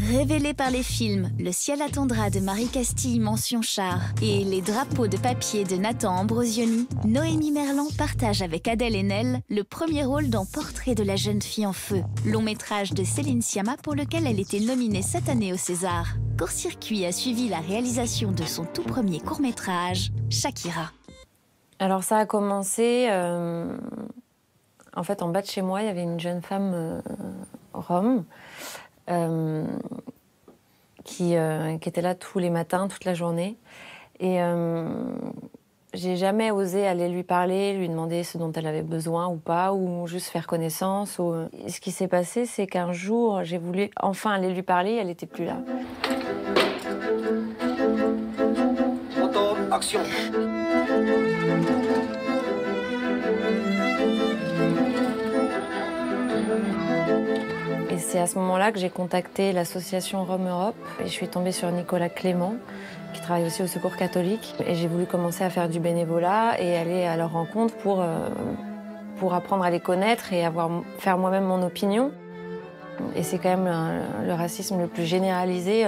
Révélé par les films Le ciel attendra de Marie Castille mention Char et Les drapeaux de papier de Nathan Ambrosioni, Noémie Merlan partage avec Adèle Haenel le premier rôle dans Portrait de la jeune fille en feu, long métrage de Céline Sciamma pour lequel elle était nominée cette année au César. Court-circuit a suivi la réalisation de son tout premier court-métrage, Shakira. Alors ça a commencé, en fait en bas de chez moi, il y avait une jeune femme rom qui était là tous les matins, toute la journée. Et j'ai jamais osé aller lui parler, lui demander ce dont elle avait besoin ou pas, ou juste faire connaissance. Et ce qui s'est passé, c'est qu'un jour, j'ai voulu enfin aller lui parler, elle n'était plus là. Photo, action. Et c'est à ce moment-là que j'ai contacté l'association Rome Europe et je suis tombée sur Nicolas Clément, qui travaille aussi au Secours catholique. Et j'ai voulu commencer à faire du bénévolat et aller à leur rencontre pour apprendre à les connaître et faire moi-même mon opinion. Et c'est quand même le racisme le plus généralisé,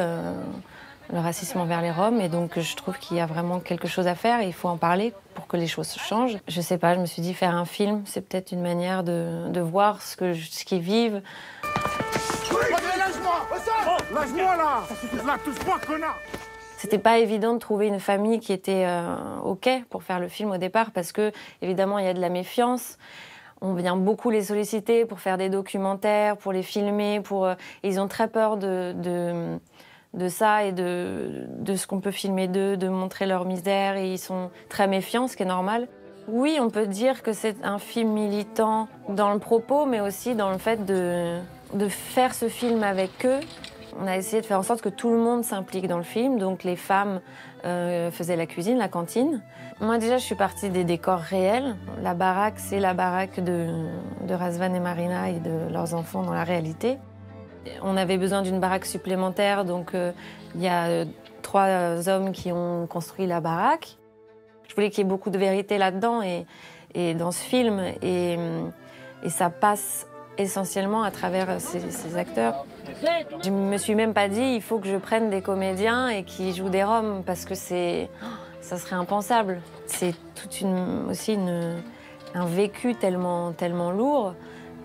le racisme envers les Roms. Et donc je trouve qu'il y a vraiment quelque chose à faire et il faut en parler pour que les choses changent. Je sais pas, je me suis dit faire un film, c'est peut-être une manière de voir ce qu'ils vivent. Lâche-moi là! Là, touche-moi, connard! C'était pas évident de trouver une famille qui était OK pour faire le film au départ parce que, évidemment, il y a de la méfiance. On vient beaucoup les solliciter pour faire des documentaires, pour les filmer. Ils ont très peur de ça et de ce qu'on peut filmer d'eux, de montrer leur misère. Et ils sont très méfiants, ce qui est normal. Oui, on peut dire que c'est un film militant dans le propos, mais aussi dans le fait de faire ce film avec eux. On a essayé de faire en sorte que tout le monde s'implique dans le film. Donc les femmes faisaient la cuisine, la cantine. Moi déjà, je suis partie des décors réels. La baraque, c'est la baraque de Razvan et Marina et de leurs enfants dans la réalité. On avait besoin d'une baraque supplémentaire, donc il y a 3 hommes qui ont construit la baraque. Je voulais qu'il y ait beaucoup de vérité là-dedans et dans ce film. Et ça passe essentiellement à travers ces acteurs. Je me suis même pas dit il faut que je prenne des comédiens et qui jouent des Roms parce que ça serait impensable. C'est aussi un vécu tellement lourd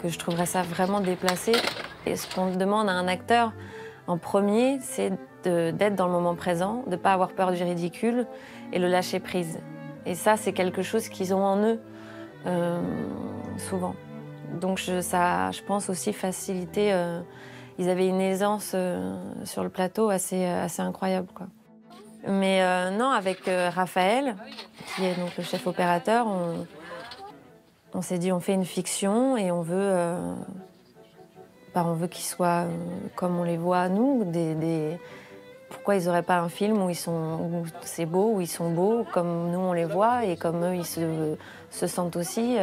que je trouverais ça vraiment déplacé. Et ce qu'on demande à un acteur en premier, c'est d'être dans le moment présent, de ne pas avoir peur du ridicule et le lâcher prise. Et ça, c'est quelque chose qu'ils ont en eux souvent. Donc je pense aussi faciliter. Ils avaient une aisance sur le plateau assez incroyable, quoi. Mais non, avec Raphaël, qui est donc le chef opérateur, on s'est dit on fait une fiction et on veut qu'ils soient comme on les voit nous. Pourquoi ils n'auraient pas un film où c'est beau, où ils sont beaux, comme nous on les voit et comme eux ils se sentent aussi.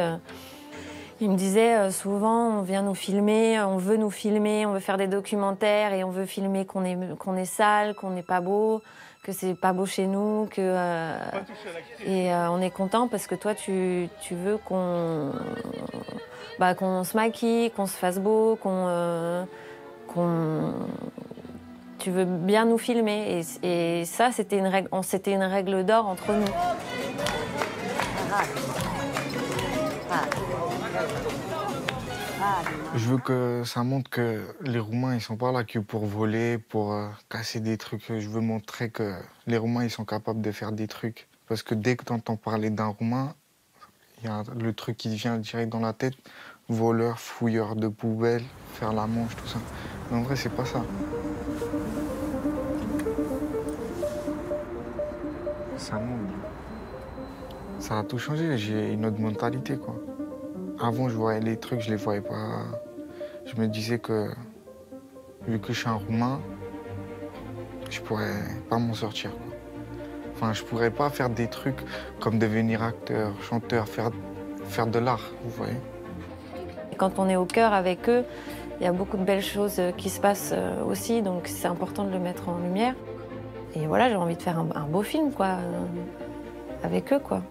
Il me disait souvent, on vient nous filmer, on veut faire des documentaires et on veut filmer qu'on est sale, qu'on n'est pas beau, que c'est pas beau chez nous, et on est content parce que toi tu veux qu'on se maquille, qu'on se fasse beau, tu veux bien nous filmer et ça c'était une règle d'or entre nous. Je veux que ça montre que les Roumains, ils sont pas là que pour voler, pour casser des trucs. Je veux montrer que les Roumains, ils sont capables de faire des trucs. Parce que dès que tu entends parler d'un Roumain, il y a le truc qui vient direct dans la tête. Voleur, fouilleur de poubelles, faire la manche, tout ça. Mais en vrai, c'est pas ça. C'est un monde. Ça a tout changé. J'ai une autre mentalité, quoi. Avant, je voyais les trucs, je les voyais pas. Je me disais que, vu que je suis un Roumain, je pourrais pas m'en sortir, quoi. Enfin, je pourrais pas faire des trucs comme devenir acteur, chanteur, faire de l'art, vous voyez. Quand on est au cœur avec eux, il y a beaucoup de belles choses qui se passent aussi, donc c'est important de le mettre en lumière. Et voilà, j'ai envie de faire un beau film, quoi, avec eux, quoi.